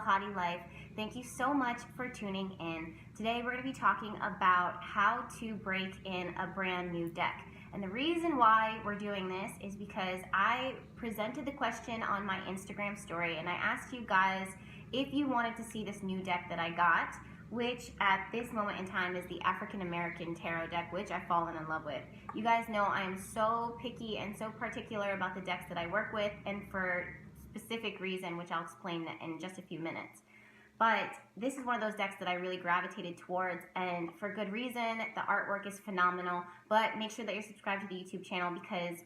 Hottie Life. Thank you so much for tuning in. Today we're going to be talking about how to break in a brand new deck. And the reason why we're doing this is because I presented the question on my Instagram story and I asked you guys if you wanted to see this new deck that I got, which at this moment in time is the African American Tarot deck, which I've fallen in love with. You guys know I am so picky and so particular about the decks that I work with, and for specific reason, which I'll explain in just a few minutes. But this is one of those decks that I really gravitated towards, and for good reason. The artwork is phenomenal, but make sure that you're subscribed to the YouTube channel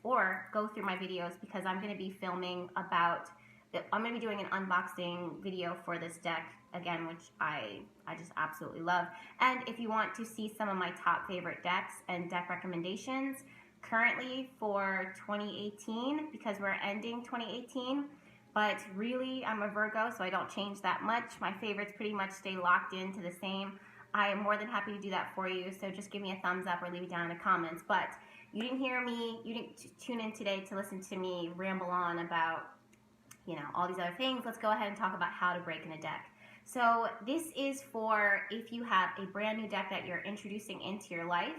or go through my videos, because I'm going to be filming I'm going to be doing an unboxing video for this deck again, which I just absolutely love. And if you want to see some of my top favorite decks and deck recommendations currently for 2018, because we're ending 2018, but really I'm a Virgo, so I don't change that much. My favorites pretty much stay locked into the same. I am more than happy to do that for you, so just give me a thumbs up or leave it down in the comments. But you didn't tune in today to listen to me ramble on about all these other things. Let's go ahead and talk about how to break in a deck. So this is for if you have a brand new deck that you're introducing into your life.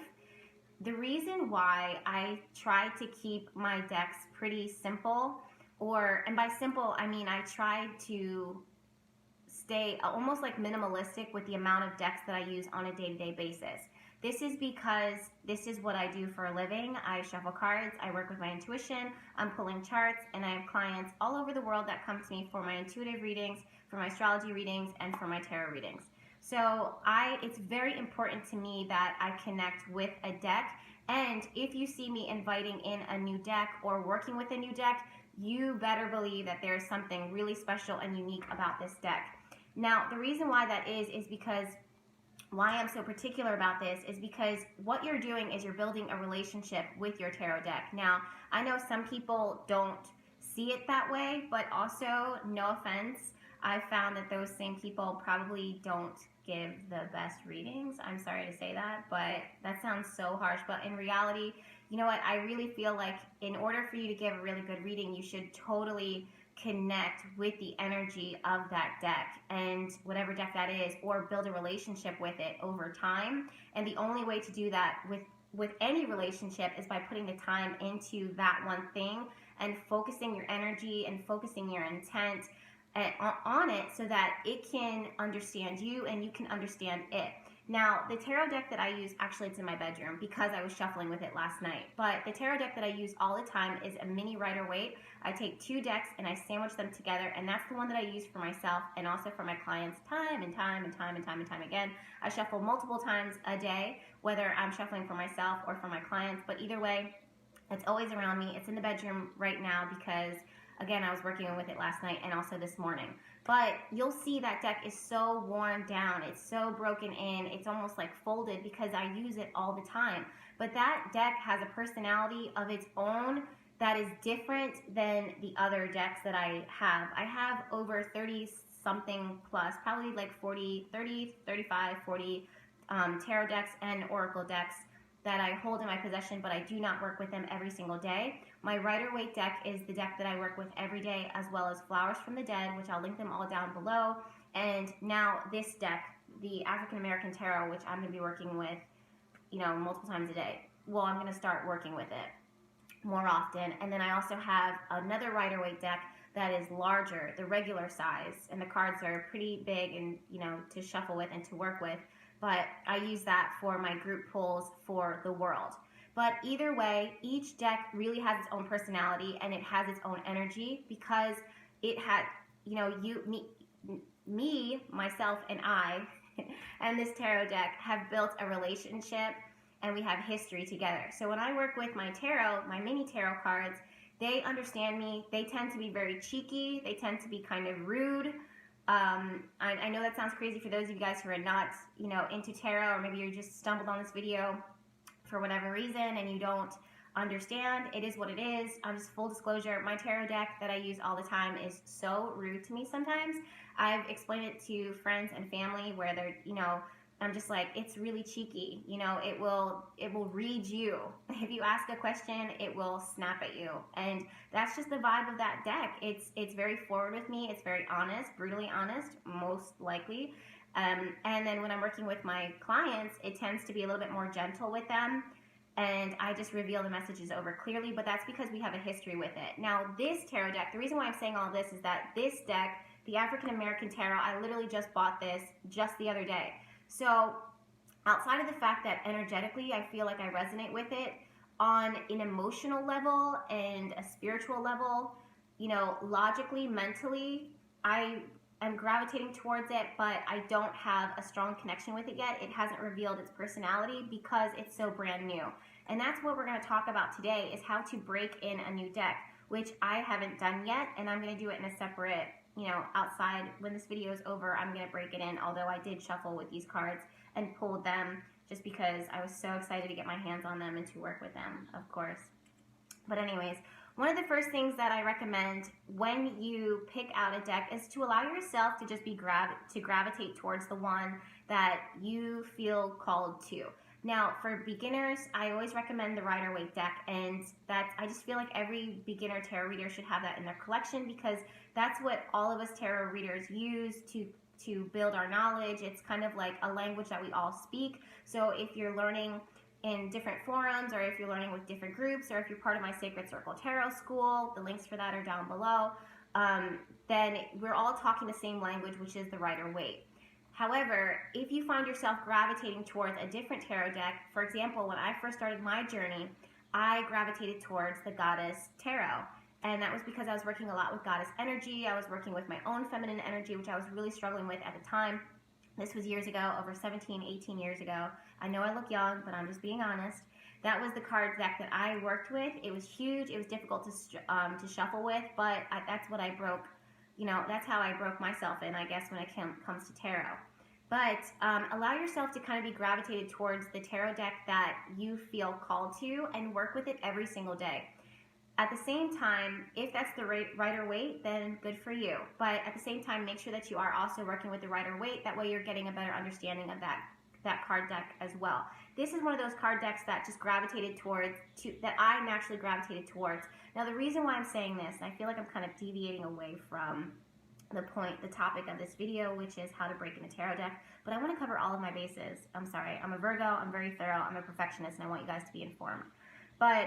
The reason why I try to keep my decks pretty simple, and by simple I mean I try to stay almost like minimalistic with the amount of decks that I use on a day-to-day basis. This is because this is what I do for a living. I shuffle cards, I work with my intuition, I'm pulling charts, and I have clients all over the world that come to me for my intuitive readings, for my astrology readings, and for my tarot readings. So it's very important to me that I connect with a deck, and if you see me inviting in a new deck or working with a new deck, you better believe that there's something really special and unique about this deck. Now, the reason why that is because why I'm so particular about this is because what you're doing is you're building a relationship with your tarot deck. Now, I know some people don't see it that way, but also, no offense, I found that those same people probably don't give the best readings. I'm sorry to say that, but that sounds so harsh. But in reality, you know what? I really feel like in order for you to give a really good reading, you should totally connect with the energy of that deck, and whatever deck that is, or build a relationship with it over time. And the only way to do that with any relationship is by putting the time into that one thing and focusing your energy and focusing your intent on it so that it can understand you and you can understand it. Now, the tarot deck that I use, actually it's in my bedroom because I was shuffling with it last night, but the tarot deck that I use all the time is a mini Rider-Waite. I take two decks and I sandwich them together, and that's the one that I use for myself and also for my clients time and time again. I shuffle multiple times a day, whether I'm shuffling for myself or for my clients, but either way, it's always around me. It's in the bedroom right now because, again, I was working with it last night and also this morning. But you'll see that deck is so worn down, it's so broken in, it's almost like folded because I use it all the time. But that deck has a personality of its own that is different than the other decks that I have. I have over 30 something plus, probably like 40, 30, 35, 40 tarot decks and oracle decks that I hold in my possession, but I do not work with them every single day. My Rider-Waite deck is the deck that I work with every day, as well as Flowers from the Dead, which I'll link them all down below. And now this deck, the African American Tarot, which I'm going to be working with, multiple times a day. Well, I'm going to start working with it more often. And then I also have another Rider-Waite deck that is larger, the regular size, and the cards are pretty big and, to shuffle with and to work with. But I use that for my group pulls for the world. But either way, each deck really has its own personality and it has its own energy because it had, me, myself, and I, and this tarot deck have built a relationship and we have history together. So when I work with my tarot, my mini tarot cards, they understand me. They tend to be very cheeky. They tend to be kind of rude. I know that sounds crazy for those of you guys who are not, into tarot, or maybe you just stumbled on this video for whatever reason and you don't understand. It is what it is. Just full disclosure, my tarot deck that I use all the time is so rude to me sometimes. I've explained it to friends and family where they're, I'm just like, it's really cheeky. You know, it will read you. If you ask a question, it will snap at you. And that's just the vibe of that deck. It's very forward with me. It's very honest, brutally honest, most likely. And then when I'm working with my clients, it tends to be a little bit more gentle with them. And I just reveal the messages over clearly, but that's because we have a history with it. Now, this tarot deck, the reason why I'm saying all this is that this deck, the African American Tarot, I literally just bought this just the other day. So outside of the fact that energetically I feel like I resonate with it, on an emotional level and a spiritual level, you know, logically, mentally, I am gravitating towards it, but I don't have a strong connection with it yet. It hasn't revealed its personality because it's so brand new. And that's what we're going to talk about today, is how to break in a new deck, which I haven't done yet, and I'm going to do it in a separate, you know, outside. When this video is over, I'm going to break it in, although I did shuffle with these cards and pulled them just because I was so excited to get my hands on them and to work with them, of course. But anyways, one of the first things that I recommend when you pick out a deck is to allow yourself to just be gravitate towards the one that you feel called to. Now, for beginners, I always recommend the Rider-Waite deck, and I just feel like every beginner tarot reader should have that in their collection, because that's what all of us tarot readers use to build our knowledge. It's kind of like a language that we all speak. So if you're learning in different forums, or if you're learning with different groups, or if you're part of my Sacred Circle Tarot School, the links for that are down below, then we're all talking the same language, which is the Rider-Waite. However, if you find yourself gravitating towards a different tarot deck, for example, when I first started my journey, I gravitated towards the Goddess Tarot. And that was because I was working a lot with goddess energy. I was working with my own feminine energy, which I was really struggling with at the time. This was years ago, over 17, 18 years ago. I know I look young, but I'm just being honest. That was the card deck that I worked with. It was huge. It was difficult to shuffle with, but that's what I broke. You know, that's how I broke myself in, I guess, when it comes to tarot. But allow yourself to kind of be gravitated towards the tarot deck that you feel called to, and work with it every single day. At the same time, if that's the Rider-Waite, then good for you. But at the same time, make sure that you are also working with the Rider-Waite. That way you're getting a better understanding of that card deck as well. This is one of those card decks that just gravitated towards, that I naturally gravitated towards. Now, the reason why I'm saying this, I feel like I'm kind of deviating away from the topic of this video, which is how to break in a tarot deck, but I want to cover all of my bases. I'm sorry, I'm a Virgo, I'm very thorough, I'm a perfectionist, and I want you guys to be informed. But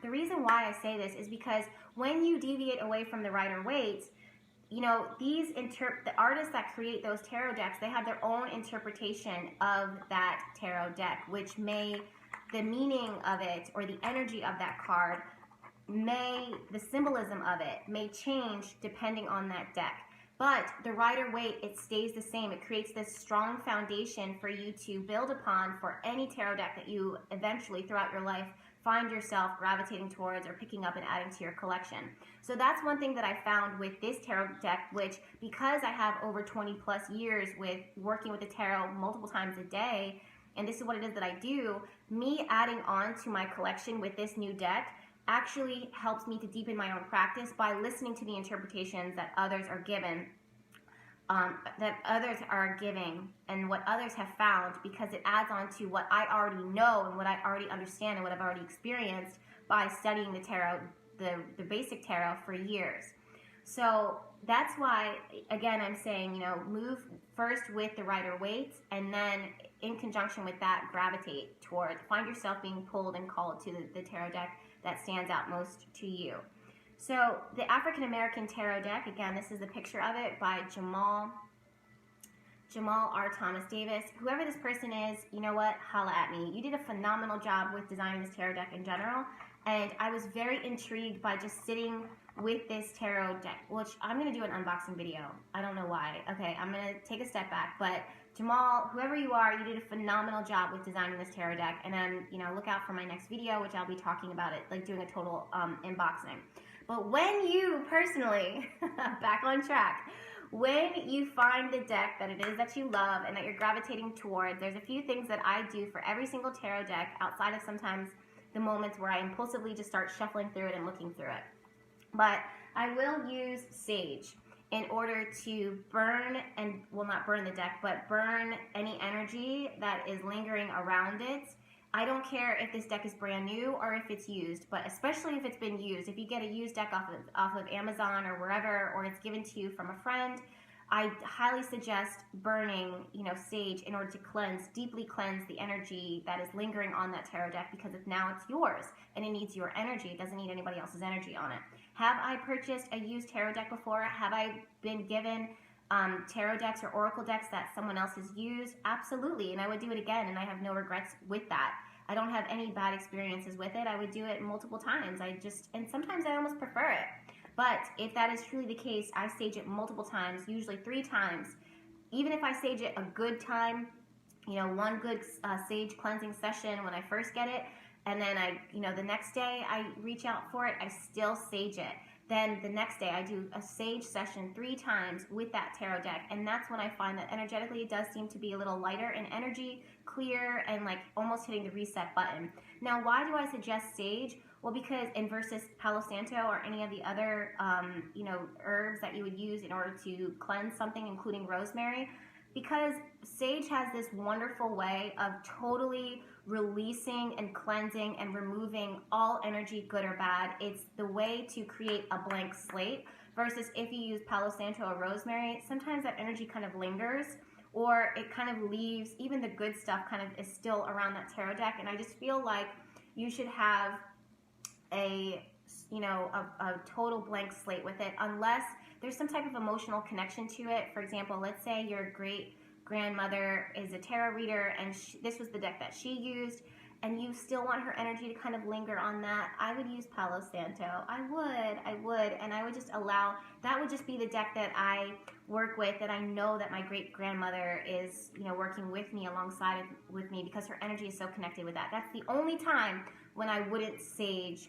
the reason why I say this is because when you deviate away from the Rider-Waite, you know, the artists that create those tarot decks, they have their own interpretation of that tarot deck, which the meaning of it, or the energy of that card, the symbolism of it may change depending on that deck. But the Rider-Waite, it stays the same. It creates this strong foundation for you to build upon for any tarot deck that you eventually, throughout your life, find yourself gravitating towards or picking up and adding to your collection. So that's one thing that I found with this tarot deck, which, because I have over 20 plus years with working with the tarot multiple times a day, and this is what it is that I do, me adding on to my collection with this new deck actually helps me to deepen my own practice by listening to the interpretations that others are giving, and what others have found, because it adds on to what I already know and what I already understand and what I've already experienced by studying the tarot, the basic tarot, for years. So that's why, again, I'm saying, you know, move first with the Rider-Waite, and then in conjunction with that, gravitate toward, find yourself being pulled and called to the tarot deck that stands out most to you. So the African American Tarot deck, again, this is a picture of it by Jamal R. Thomas Davis. Whoever this person is, you know what, holla at me. You did a phenomenal job with designing this tarot deck in general, and I was very intrigued by just sitting with this tarot deck, which I'm going to do an unboxing video. I don't know why. Okay, I'm going to take a step back, but Jamal, whoever you are, you did a phenomenal job with designing this tarot deck, and then, you know, look out for my next video, which I'll be talking about it, like doing a total unboxing. But when you personally, back on track, when you find the deck that it is that you love and that you're gravitating towards, there's a few things that I do for every single tarot deck, outside of sometimes the moments where I impulsively just start shuffling through it and looking through it. But I will use sage. in order to burn and, well, not burn the deck, but burn any energy that is lingering around it. I don't care if this deck is brand new or if it's used, but especially if it's been used. If you get a used deck off of Amazon or wherever, or it's given to you from a friend, I highly suggest burning, sage in order to deeply cleanse the energy that is lingering on that tarot deck, because now it's yours and it needs your energy. It doesn't need anybody else's energy on it. Have I purchased a used tarot deck before? Have I been given tarot decks or oracle decks that someone else has used? Absolutely, and I would do it again, and I have no regrets with that. I don't have any bad experiences with it. I would do it multiple times. And sometimes I almost prefer it. But if that is truly the case, I sage it multiple times, usually 3 times. Even if I sage it a good time, one good sage cleansing session when I first get it, and then the next day I reach out for it, I still sage it. Then the next day I do a sage session 3 times with that tarot deck, and that's when I find that energetically it does seem to be a little lighter in energy, clear, and like almost hitting the reset button. Now, why do I suggest sage? Well, because versus Palo Santo or any of the other herbs that you would use in order to cleanse something, including rosemary, because sage has this wonderful way of totally releasing and cleansing and removing all energy, good or bad. It's the way to create a blank slate, versus if you use Palo Santo or rosemary, sometimes that energy kind of lingers, or it kind of leaves, even the good stuff kind of is still around that tarot deck. And I just feel like you should have a total blank slate with it, unless there's some type of emotional connection to it. For example, let's say your great grandmother is a tarot reader and this was the deck that she used, and you still want her energy to kind of linger on that. I would use Palo Santo. I would, and I would just allow, that would just be the deck that I work with, that I know that my great grandmother is, working with me, alongside with me, because her energy is so connected with that. That's the only time when I wouldn't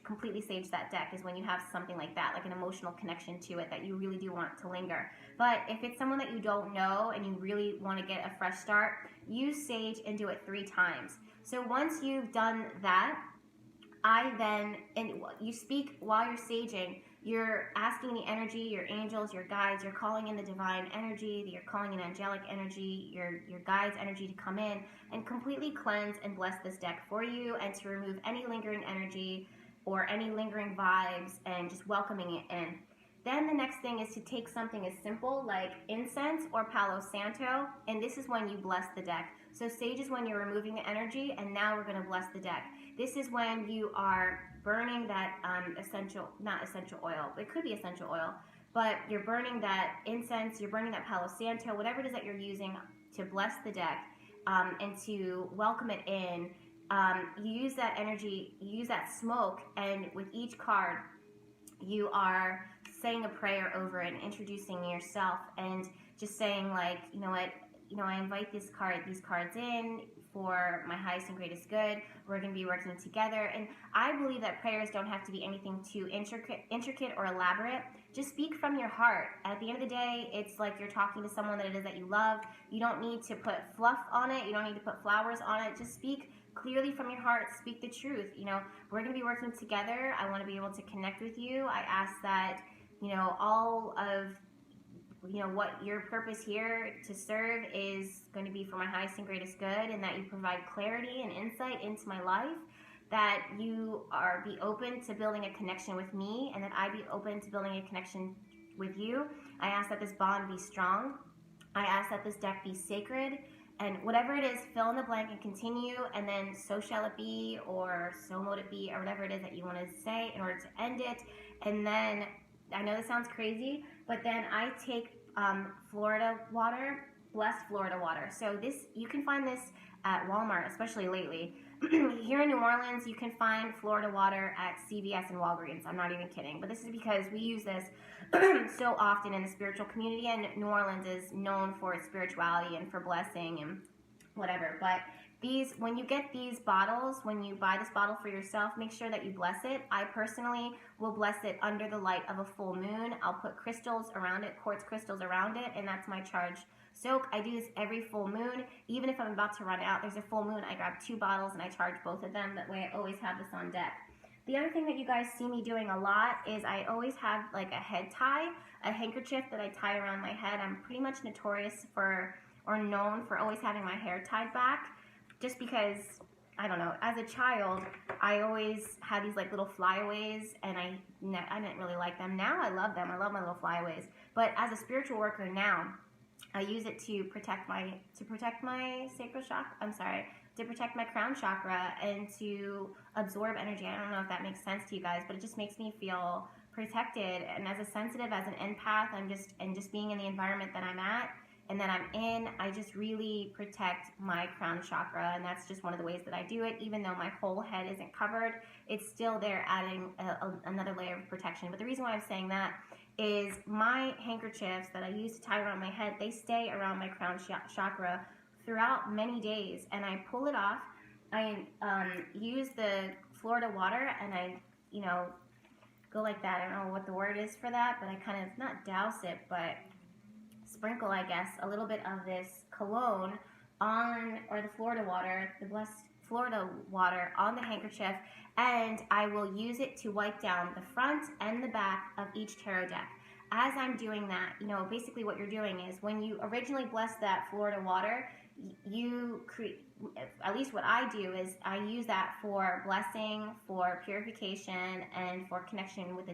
completely sage that deck, is when you have something like that, like an emotional connection to it that you really do want to linger. But if it's someone that you don't know and you really want to get a fresh start, use sage and do it 3 times. So once you've done that, and you speak while you're saging, you're asking the energy, your angels, your guides, you're calling in the divine energy, you're calling in angelic energy, your guides' energy to come in and completely cleanse and bless this deck for you, and to remove any lingering energy or any lingering vibes, and just welcoming it in. Then the next thing is to take something as simple like incense or Palo Santo, and this is when you bless the deck. So sage is when you're removing the energy, and now we're going to bless the deck. This is when you are burning that not essential oil, it could be essential oil, but you're burning that incense, you're burning that Palo Santo, whatever it is that you're using to bless the deck, and to welcome it in. You use that energy, you use that smoke, and with each card, you are saying a prayer over it and introducing yourself, and just saying like, I invite these cards in for my highest and greatest good. We're going to be working together. And I believe that prayers don't have to be anything too intricate or elaborate. Just speak from your heart. At the end of the day, it's like you're talking to someone that it is that you love. You don't need to put fluff on it. You don't need to put flowers on it. Just speak clearly from your heart. Speak the truth. We're going to be working together. I want to be able to connect with you. I ask that, all of what your purpose here to serve is going to be for my highest and greatest good, and that you provide clarity and insight into my life, that you be open to building a connection with me, and that I be open to building a connection with you. I ask that this bond be strong. I ask that this deck be sacred, and whatever it is, fill in the blank and continue, and then so shall it be, or so mote it be, or whatever it is that you want to say in order to end it. And then, I know this sounds crazy, but then I take Florida water, blessed Florida water. So you can find this at Walmart, especially lately. Here in New Orleans, you can find Florida water at CVS and Walgreens. I'm not even kidding. But this is because we use this so often in the spiritual community, and New Orleans is known for its spirituality and for blessing and whatever. But when you get these bottles, when you buy this bottle for yourself, make sure that you bless it. I personally will bless it under the light of a full moon. I'll put crystals around it, quartz crystals around it, and that's my charged soak. I do this every full moon. Even if I'm about to run out, there's a full moon, I grab 2 bottles and I charge both of them. That way I always have this on deck. The other thing that you guys see me doing a lot is I always have like a head tie, a handkerchief that I tie around my head. I'm pretty much notorious for, or known for, always having my hair tied back, just because, I don't know, as a child, I always had these like little flyaways, and I didn't really like them. Now I love them. I love my little flyaways. But as a spiritual worker now, I use it to protect my sacral chakra. I'm sorry, to protect my crown chakra and to absorb energy. I don't know if that makes sense to you guys, but it just makes me feel protected. And as a sensitive, as an empath, just being in the environment that I'm at and that I'm in, I just really protect my crown chakra, and that's just one of the ways that I do it. Even though my whole head isn't covered, it's still there, adding another layer of protection. But the reason why I'm saying that is my handkerchiefs that I use to tie around my head, they stay around my crown chakra throughout many days, and I pull it off. I use the Florida water, and I, go like that. I don't know what the word is for that, but I kind of, not douse it, but sprinkle, I guess, a little bit of this cologne on, or the Florida water, the blessed Florida water on the handkerchief, and I will use it to wipe down the front and the back of each tarot deck. As I'm doing that, basically what you're doing is when you originally bless that Florida water, you create, at least what I do is I use that for blessing, for purification, and for connection with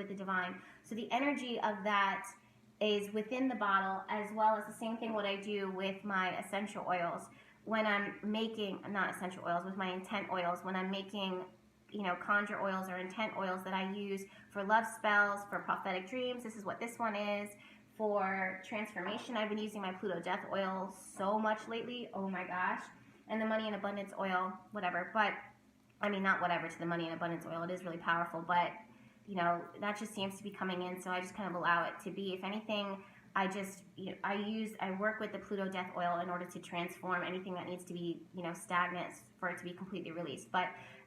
the divine. So the energy of that is within the bottle, as well as the same thing what I do with my essential oils. When I'm making, not essential oils, with my intent oils, when I'm making, conjure oils or intent oils that I use for love spells, for prophetic dreams. This is what this one is. For transformation, I've been using my Pluto Death oil so much lately. Oh my gosh. And the Money and Abundance oil, whatever. But, I mean, not whatever to the Money and Abundance oil. It is really powerful. But, that just seems to be coming in. So I just kind of allow it to be. If anything, I work with the Pluto Death oil in order to transform anything that needs to be, stagnant, for it to be completely released.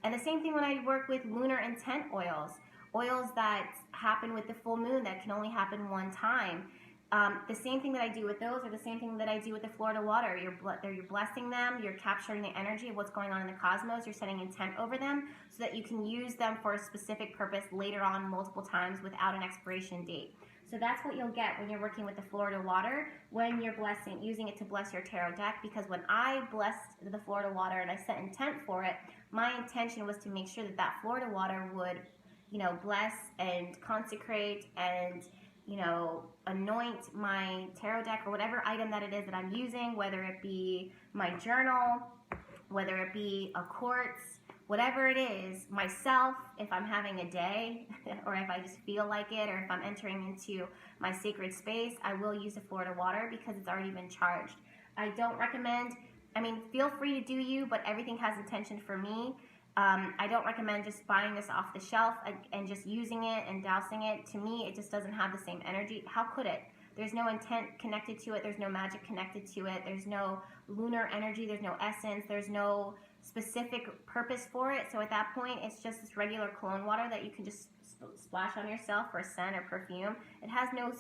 And the same thing when I work with lunar intent oils that happen with the full moon, that can only happen one time. The same thing that I do with those, or the same thing that I do with the Florida water. You're blessing them, you're capturing the energy of what's going on in the cosmos, you're setting intent over them so that you can use them for a specific purpose later on multiple times without an expiration date. So that's what you'll get when you're working with the Florida water, when you're using it to bless your tarot deck. Because when I blessed the Florida water and I set intent for it, my intention was to make sure that Florida water would, bless and consecrate and, anoint my tarot deck, or whatever item that it is that I'm using, whether it be my journal, whether it be a quartz, whatever it is, myself, if I'm having a day, or if I just feel like it, or if I'm entering into my sacred space, I will use the Florida water because it's already been charged. I don't recommend, feel free to do you, but everything has intention for me. I don't recommend just buying this off the shelf and just using it and dousing it. To me, it just doesn't have the same energy. How could it? There's no intent connected to it. There's no magic connected to it. There's no lunar energy. There's no essence. There's no specific purpose for it. So at that point, it's just this regular cologne water that you can just splash on yourself for a scent or perfume. It has no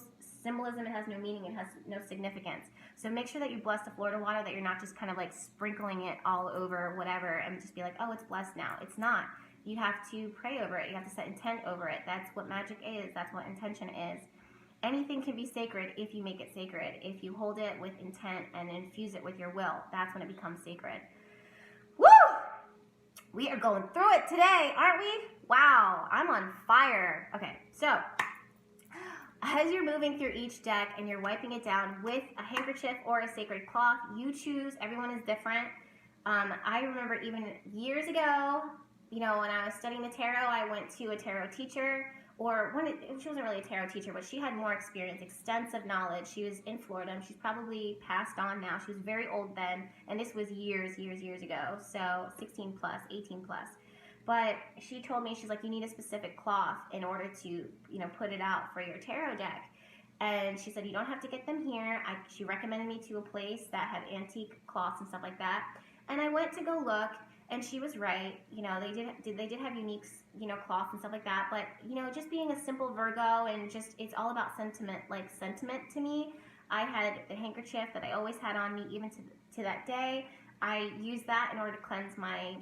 symbolism. It has no meaning. It has no significance. So make sure that you bless the Florida water, that you're not just kind of like sprinkling it all over whatever and just be like, oh, it's blessed now. It's not. You have to pray over it. You have to set intent over it. That's what magic is. That's what intention is. Anything can be sacred if you make it sacred. If you hold it with intent and infuse it with your will, that's when it becomes sacred. Woo! We are going through it today, aren't we? Wow, I'm on fire. Okay, so as you're moving through each deck and you're wiping it down with a handkerchief or a sacred cloth, you choose. Everyone is different. I remember even years ago, when I was studying the tarot, I went to a tarot teacher, she wasn't really a tarot teacher, but she had more experience, extensive knowledge. She was in Florida, and she's probably passed on now. She was very old then, and this was years ago, so 16 plus, 18 plus. But she told me, she's like, you need a specific cloth in order to, put it out for your tarot deck. And she said, you don't have to get them here. She recommended me to a place that had antique cloths and stuff like that. And I went to go look, and she was right. They did have unique, cloths and stuff like that. But, just being a simple Virgo, and it's all about sentiment to me. I had the handkerchief that I always had on me, even to that day. I used that in order to cleanse my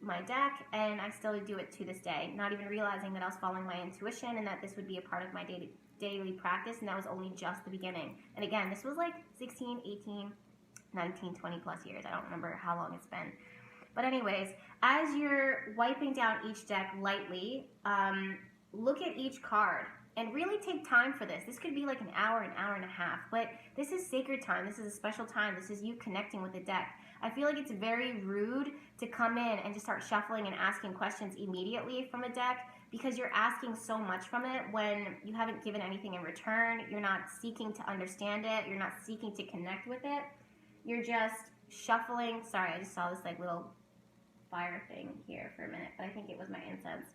my deck, and I still do it to this day, not even realizing that I was following my intuition and that this would be a part of my daily practice, and that was only just the beginning. And again, this was like 16, 18, 19, 20 plus years. I don't remember how long it's been. But anyways, as you're wiping down each deck lightly, look at each card and really take time for this. This could be like an hour and a half, but this is sacred time. This is a special time. This is you connecting with the deck. I feel like it's very rude to come in and just start shuffling and asking questions immediately from a deck, because you're asking so much from it when you haven't given anything in return. You're not seeking to understand it. You're not seeking to connect with it. You're just shuffling. Sorry, I just saw this like little fire thing here for a minute, but I think it was my incense.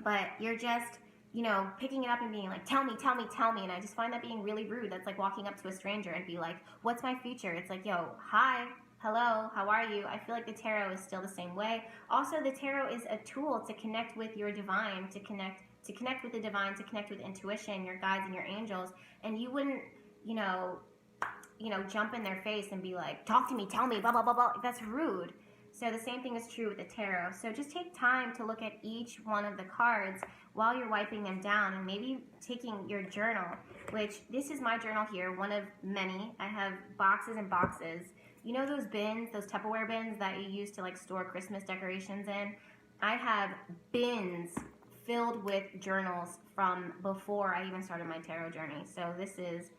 But you're just, picking it up and being like, tell me, tell me, tell me. And I just find that being really rude. That's like walking up to a stranger and be like, what's my future? It's like, yo, hi, hello, how are you? I feel like the tarot is still the same way. Also, the tarot is a tool to connect with your divine, to connect with the divine, to connect with intuition, your guides and your angels. And you wouldn't, jump in their face and be like, talk to me, tell me, blah, blah, blah, blah. That's rude. So the same thing is true with the tarot. So just take time to look at each one of the cards while you're wiping them down, and maybe taking your journal, which this is my journal here, one of many. I have boxes and boxes. You know those bins, those Tupperware bins that you use to like store Christmas decorations in? I have bins filled with journals from before I even started my tarot journey. So this is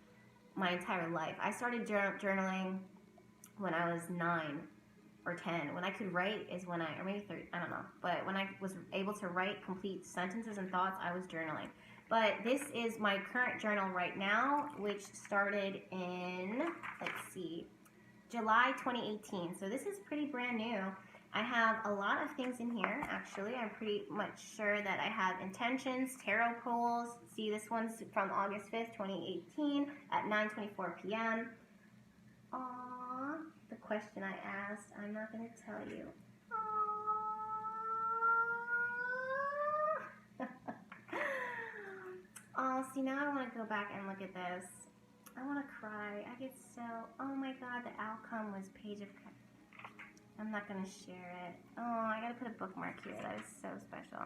my entire life. I started journaling when I was 9 or 10. When I could write is when or maybe 30, I don't know. But when I was able to write complete sentences and thoughts, I was journaling. But this is my current journal right now, which started in, July 2018. So this is pretty brand new. I have a lot of things in here, actually. I'm pretty much sure that I have intentions, tarot pulls. See, this one's from August 5th, 2018 at 9:24 p.m. Aww, the question I asked, I'm not going to tell you. Oh, see, now I want to go back and look at this. I want to cry. I get so, oh my god, the outcome was Page of Cups. I'm not going to share it. Oh, I got to put a bookmark here. That is so special.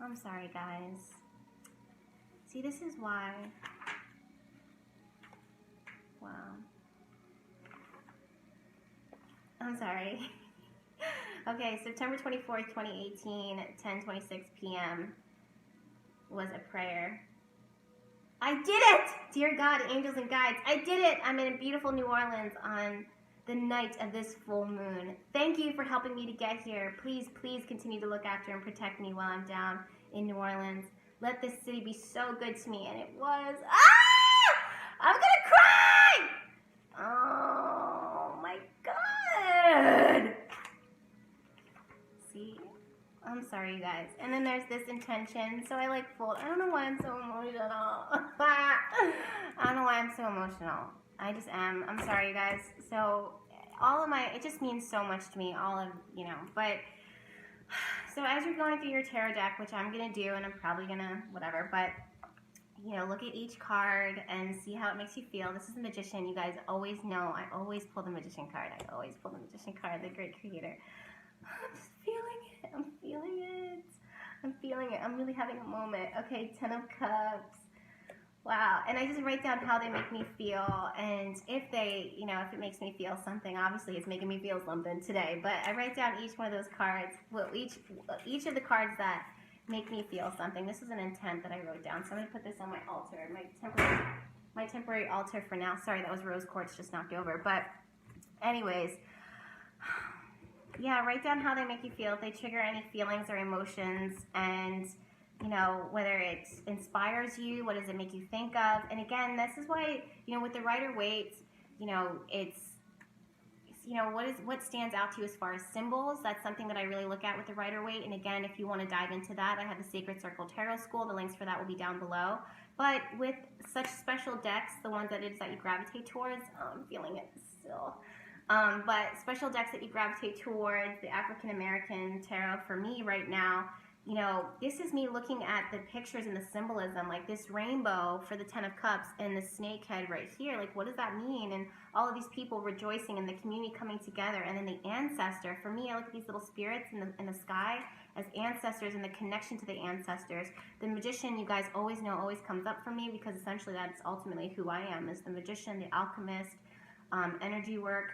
I'm sorry, guys. See, this is why. Wow. I'm sorry. Okay, September 24th, 2018, 10:26 p.m. was a prayer. I did it! Dear God, angels and guides, I did it! I'm in beautiful New Orleans on the night of this full moon. Thank you for helping me to get here. Please, please continue to look after and protect me while I'm down in New Orleans. Let this city be so good to me, and it was. I'm gonna cry! Oh my God! See? I'm sorry, you guys. And then there's this intention. So I fold. I don't know why I'm so emotional. I don't know why I'm so emotional. I just am. I'm sorry, you guys. So it just means so much to me, but so as you're going through your tarot deck, which I'm going to do, and I'm probably going to, whatever, but, look at each card and see how it makes you feel. This is the Magician. You guys always know. I always pull the Magician card. The Great Creator. I'm just feeling it. I'm feeling it. I'm really having a moment. Okay, 10 of Cups. Wow. And I just write down how they make me feel, and if if it makes me feel something, obviously it's making me feel something today, but I write down each one of those cards, each of the cards that make me feel something. This is an intent that I wrote down, so I'm going to put this on my altar, my temporary altar for now. Sorry, that was rose quartz just knocked over, but anyways, yeah, write down how they make you feel, if they trigger any feelings or emotions, and whether it inspires you, what does it make you think of? And again, this is why, with the Rider-Waite, it's, what stands out to you as far as symbols. That's something that I really look at with the Rider-Waite. And again, if you want to dive into that, I have the Sacred Circle Tarot School. The links for that will be down below. But with such special decks, the ones that you gravitate towards, I'm feeling it still. But special decks that you gravitate towards, the African American Tarot for me right now, you know, this is me looking at the pictures and the symbolism, like this rainbow for the 10 of Cups and the snake head right here. Like, what does that mean? And all of these people rejoicing and the community coming together. And then the ancestor. For me, I look at these little spirits in the sky as ancestors and the connection to the ancestors. The magician, you guys always know, always comes up for me because essentially that's ultimately who I am, is the magician, the alchemist, energy work,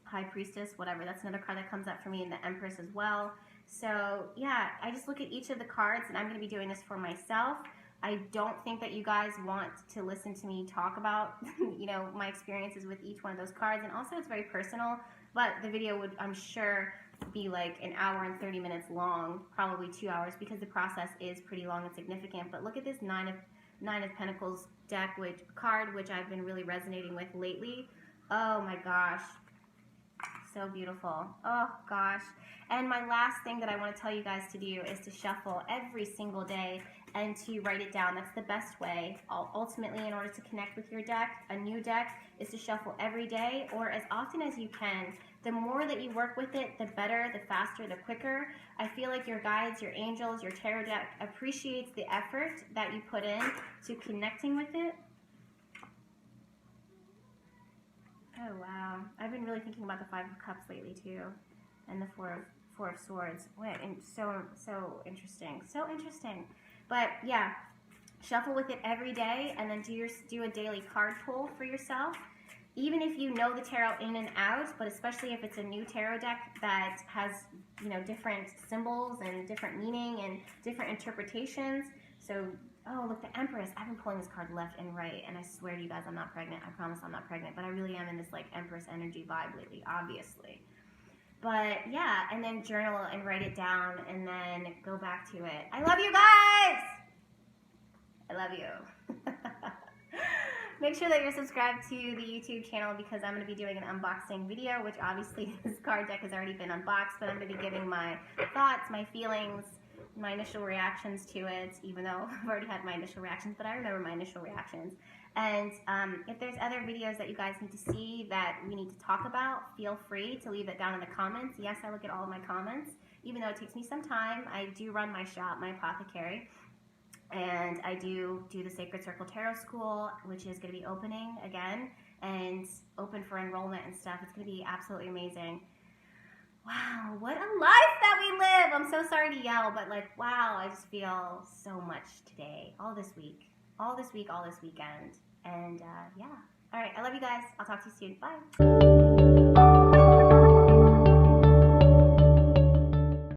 high priestess, whatever. That's another card that comes up for me, and the empress as well. So yeah, I just look at each of the cards, and I'm going to be doing this for myself. I don't think that you guys want to listen to me talk about, you know, my experiences with each one of those cards. And also it's very personal, but the video would, I'm sure, be like an hour and 30 minutes long, probably 2 hours, because the process is pretty long and significant. But look at this Nine of Pentacles deck, which I've been really resonating with lately. Oh my gosh. So beautiful. Oh gosh. And my last thing that I want to tell you guys to do is to shuffle every single day and to write it down. That's the best way. Ultimately, in order to connect with your deck, a new deck, is to shuffle every day or as often as you can. The more that you work with it, the better, the faster, the quicker. I feel like your guides, your angels, your tarot deck appreciates the effort that you put in to connecting with it. Oh wow, I've been really thinking about the Five of Cups lately too, and the Four of Swords. And so interesting, so interesting. But yeah, shuffle with it every day, and then do a daily card pull for yourself. Even if you know the tarot in and out, but especially if it's a new tarot deck that has, you know, different symbols and different meaning and different interpretations. So, oh, look, the Empress. I've been pulling this card left and right, and I swear to you guys, I'm not pregnant. I promise I'm not pregnant, but I really am in this, like, Empress energy vibe lately, obviously. But, yeah, and then journal and write it down, and then go back to it. I love you guys! I love you. Make sure that you're subscribed to the YouTube channel because I'm going to be doing an unboxing video, which obviously this card deck has already been unboxed, but I'm going to be giving my thoughts, my feelings, my initial reactions to it, even though I've already had my initial reactions, but I remember my initial reactions. And if there's other videos that you guys need to see that we need to talk about, feel free to leave it down in the comments. Yes, I look at all of my comments, even though it takes me some time. I do run my shop, my apothecary, and I do the Sacred Circle Tarot School, which is going to be opening again and open for enrollment and stuff. It's going to be absolutely amazing. Wow, what a life that we live! I'm so sorry to yell, but like, wow, I just feel so much today, all this week, all this weekend, and yeah. All right, I love you guys. I'll talk to you soon. Bye.